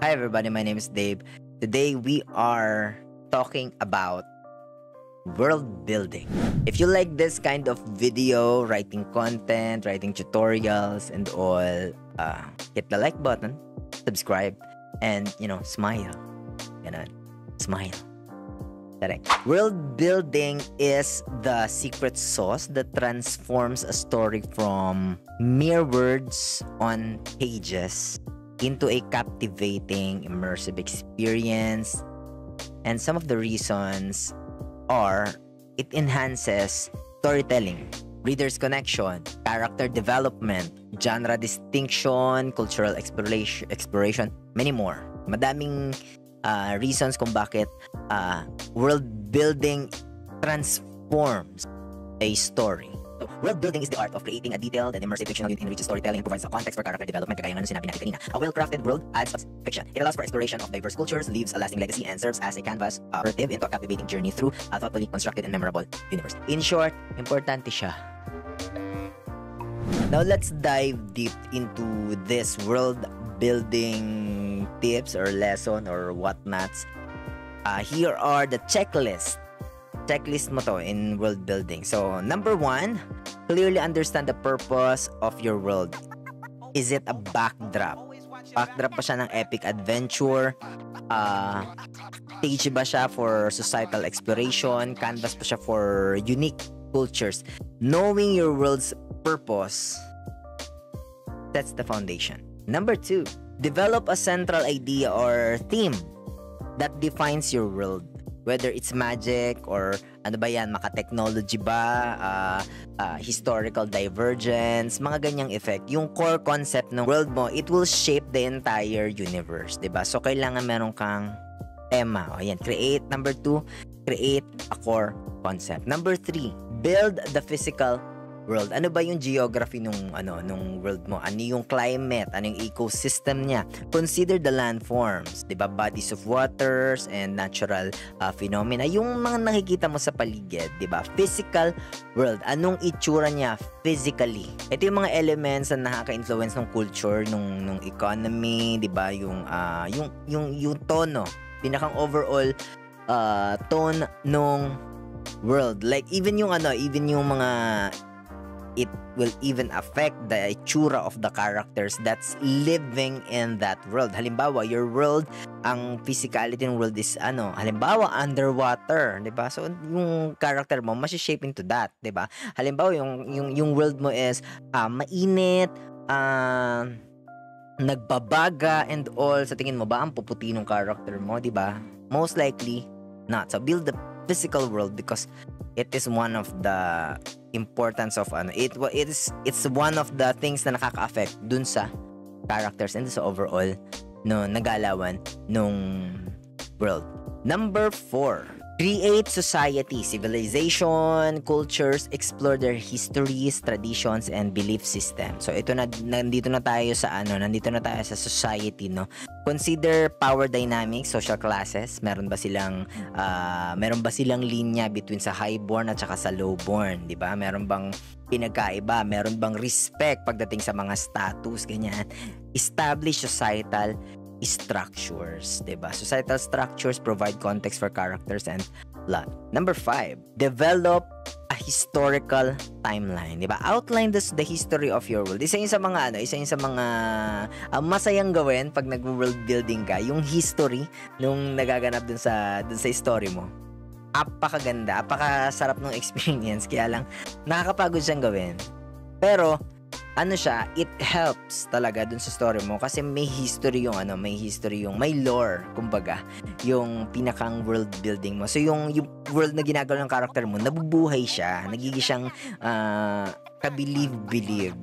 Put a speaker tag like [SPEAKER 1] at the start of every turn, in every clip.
[SPEAKER 1] Hi everybody, my name is Dave. Today we are talking about world building. If you like this kind of video, writing content, writing tutorials and all, hit the like button, subscribe, and smile. Ganun. Smile. Correct. World building is the secret sauce that transforms a story from mere words on pages into a captivating, immersive experience. And some of the reasons are it enhances storytelling, reader's connection, character development, genre distinction, cultural exploration, many more. Madaming reasons kung bakit world building transforms a story. So, world building is the art of creating a detailed and immersive fictional unit in which storytelling provides a context for character development, kagaya ng sinabi natin kanina. A well-crafted world adds fiction. It allows for exploration of diverse cultures, leaves a lasting legacy, and serves as a canvas narrative into a captivating journey through a thoughtfully constructed and memorable universe. In short, importante siya. Now, let's dive deep into this world building tips or lesson or whatnots. Here are the checklist mo to in world building. So, number 1, clearly understand the purpose of your world. Is it a backdrop? Backdrop ba siya ng epic adventure? Stage ba siya for societal exploration? Canvas ba siya for unique cultures? Knowing your world's purpose, that's the foundation. Number 2, develop a central idea or theme that defines your world. Whether it's magic or ano ba yan, maka-technology ba, historical divergence, mga ganyang effect. Yung core concept ng world mo, it will shape the entire universe, diba? So, kailangan meron kang tema. O yan, create. Number 2, create a core concept. Number 3, build the physical world. Ano ba yung geography nung world mo? Ano yung climate? Ano yung ecosystem niya? Consider the landforms, 'di ba? Bodies of waters and natural phenomena. Yung mga nakikita mo sa paligid, 'di ba? Physical world. Anong itsura niya physically? Ito yung mga elements na nakaka-influence ng culture, nung economy, 'di ba? Yung tono, pinakang overall tone nung world. Like even yung mga it will even affect the itsura of the characters that's living in that world. Halimbawa, your world, ang physicality ng world is halimbawa underwater, 'di ba? So yung character mo shape into that, 'di ba? Halimbawa, yung world mo is mainit, nagbabaga and all. Sa tingin mo ba ang puputi ng character mo, 'di ba? Most likely not. So build the physical world because it is one of the importance of it's one of the things na nakaka-affect dun sa characters and sa overall nagalawan nung world. Number 4, create society, civilization, cultures, explore their histories, traditions, and belief system. So nandito na tayo sa society, no? Consider power dynamics, social classes. Meron ba silang linya between sa highborn at saka sa lowborn, 'di ba? Meron bang pinagkaiba? Meron bang respect pagdating sa mga status, ganyan? Establish societal structures, 'di ba? Societal structures provide context for characters and plot. Number 5, develop a historical timeline, 'di ba? Outline the history of your world. Isa 'yung sa mga masayang gawin pag nag-world building ka, yung history nung nagaganap dun sa story mo. Apakaganda, apakasarap ng experience, kaya lang nakakapagod siyang gawin. Pero it helps talaga dun sa story mo kasi may history may lore, kumbaga, yung pinakang world building mo. So yung world na ginagawa ng character mo, nabubuhay siya, nagiging siyang ka-believe,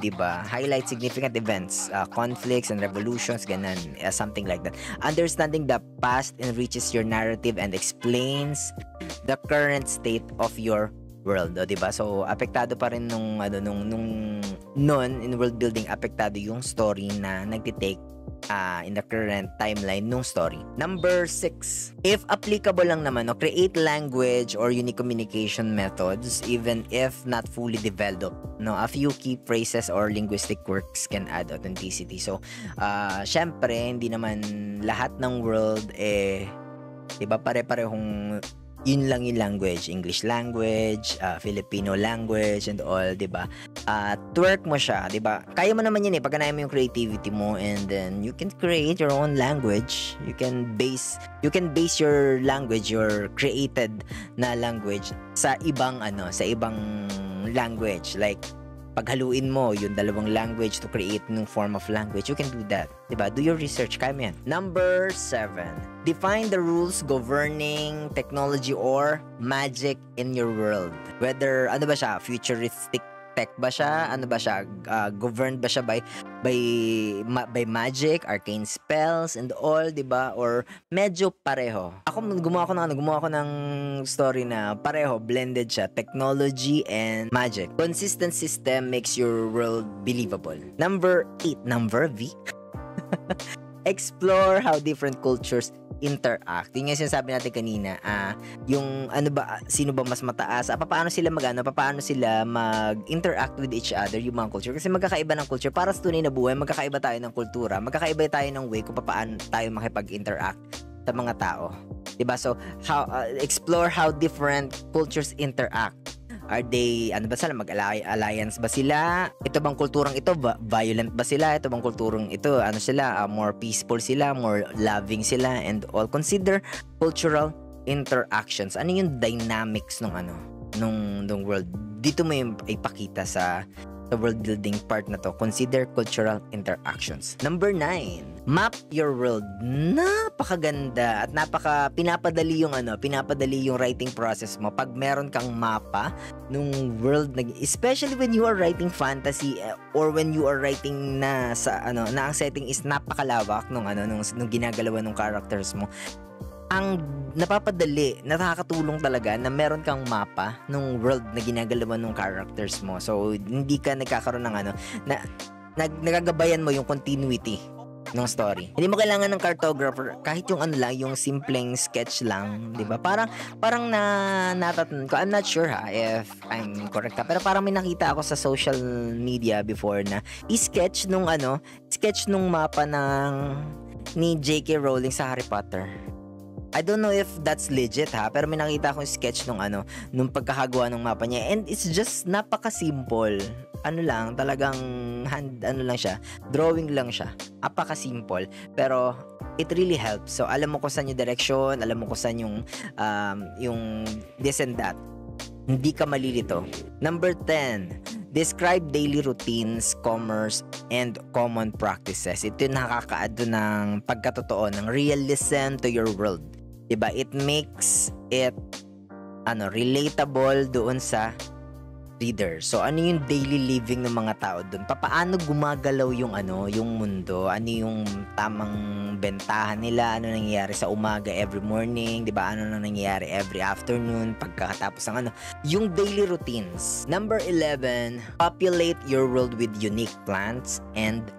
[SPEAKER 1] diba? Highlight significant events, conflicts and revolutions, ganun, something like that. Understanding the past enriches your narrative and explains the current state of your world, o 'di ba? So apektado pa rin nung ano nung in world building, apektado yung story na nagte-take in the current timeline nung story. Number 6, if applicable lang naman, no, create language or unique communication methods even if not fully developed. No, a few key phrases or linguistic quirks can add authenticity. So, syempre, hindi naman lahat ng world 'di ba pare-parehong yun lang yung language, English language, Filipino language and all, 'di ba? Twerk mo siya, 'di ba? Kaya mo naman yun pagkanayan mo yung creativity mo, and then you can create your own language. You can base your language, your created na language sa ibang language. Like paghaluin mo yung dalawang language to create new form of language, you can do that. Diba? Do your research. Kaya mo yan. Number 7. Define the rules governing technology or magic in your world. Whether, ano ba siya? Futuristic tech ba siya? Ano ba siya? Governed ba siya by magic, arcane spells, and all, diba? Or medyo pareho. Ako, gumawa ko ng story na pareho, blended siya, technology and magic. Consistent system makes your world believable. Number 8, number V. Explore how different cultures interact. Yung sinasabi natin kanina, yung sino ba mas mataas, paano sila mag-interact with each other, yung mga culture. Kasi magkakaiba ng culture. Para sa tunay na buhay, magkakaiba tayo ng kultura, magkakaiba tayo ng way kung paano tayo makipag-interact sa mga tao. Diba? So, explore how different cultures interact. Are they, mag-alliance ba sila? Ito bang kulturang ito, violent ba sila? Ito bang kulturang ito, more peaceful sila, more loving sila, and all. Consider cultural interactions. Ano yung dynamics nung world? Dito mo yung ipakita sa world building part na to. Consider cultural interactions. Number 9, map your world. Napakaganda at pinapadali yung writing process mo pag meron kang mapa nung world, especially when you are writing fantasy or when you are writing na ang setting is napakalawak nung ginagalawan ng characters mo. Ang napapadali, nakakatulong talaga na meron kang mapa nung world na ginagalawan ng characters mo. So, hindi ka nagkakaroon ng nagagabayan mo yung continuity ng story. Hindi mo kailangan ng cartographer, kahit yung yung simpleng sketch lang, 'di ba? Parang natatandaan ko, I'm not sure if I'm correct pero parang may nakita ako sa social media before na sketch nung mapa ni J.K. Rowling sa Harry Potter. I don't know if that's legit pero may nakita akong sketch nung pagkakagawa ng mapa niya, and it's just napaka-simple. Talagang drawing lang siya. Apaka-simple, pero it really helps. So, alam mo kung saan yung direction, alam mo kung saan yung this and that. Hindi ka malilito. Number 10, describe daily routines, commerce, and common practices. Ito yung nakakaado ng pagkatotoo, ng realism to your world. Diba? It makes it relatable doon sa reader. So, ano yung daily living ng mga tao doon? Paano gumagalaw yung mundo? Ano yung tamang bentahan nila? Ano nangyayari sa umaga every morning? Diba? Ano nangyayari every afternoon? Pagkatapos ng yung daily routines. Number 11, populate your world with unique plants and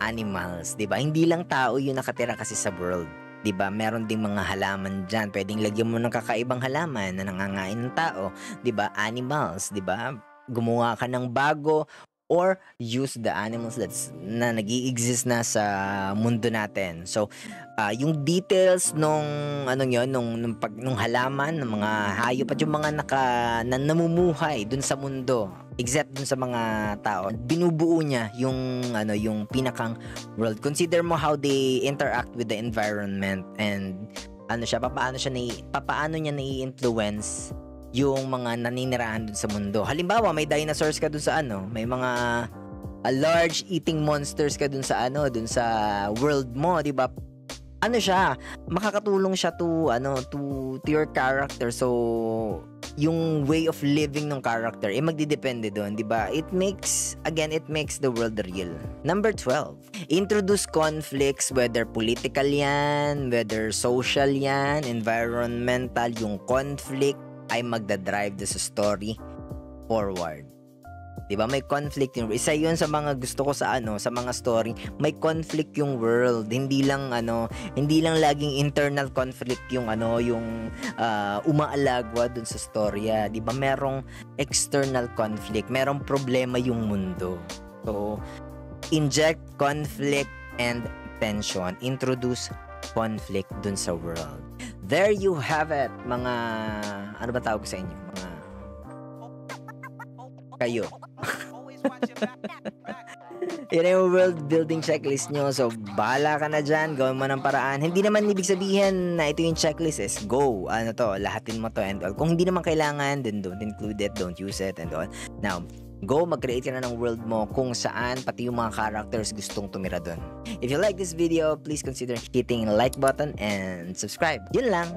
[SPEAKER 1] animals. Diba? Hindi lang tao yung nakatira kasi sa world. Diba? Meron ding mga halaman dyan. Pwedeng lagyan mo ng kakaibang halaman na nangangain ng tao. Diba? Animals. Diba? Gumawa ka ng bago or use the animals na nag-i-exist na sa mundo natin. So, yung details nung halaman, ng mga hayop at yung mga namumuhay dun sa mundo, except dun sa mga tao, binubuo niya yung pinakang world. Consider mo how they interact with the environment, and papaano niya nai-influence yung mga naninirahan dun sa mundo. Halimbawa, may dinosaurs ka dun sa may mga large eating monsters ka dun sa world mo, di ba? Makakatulong siya to your character. So, yung way of living ng character magdidepende doon, di ba? It makes the world real. Number 12, introduce conflicts, whether political yan, whether social yan, environmental. Yung conflict ay magdadrive sa story forward. 'Di ba? May conflict yung isa 'yun sa mga gusto ko sa sa mga story, may conflict yung world. Hindi lang laging internal conflict yung umaalagwa dun sa storya. 'Di ba? Merong external conflict, merong problema yung mundo. So, inject conflict and tension, introduce conflict dun sa world. There you have it, mga ano ba tawag sa inyo? Mga kayo. Yun yung world building checklist nyo. So, bahala ka na dyan. Gawin mo ng paraan. Hindi naman ibig sabihin na ito yung checklist is go. Lahatin mo to and all. Kung hindi naman kailangan, then don't include it, don't use it and all. Now, go, mag-create ka na ng world mo kung saan pati yung mga characters gustong tumira dun. If you like this video, please consider hitting the like button and subscribe. Yun lang.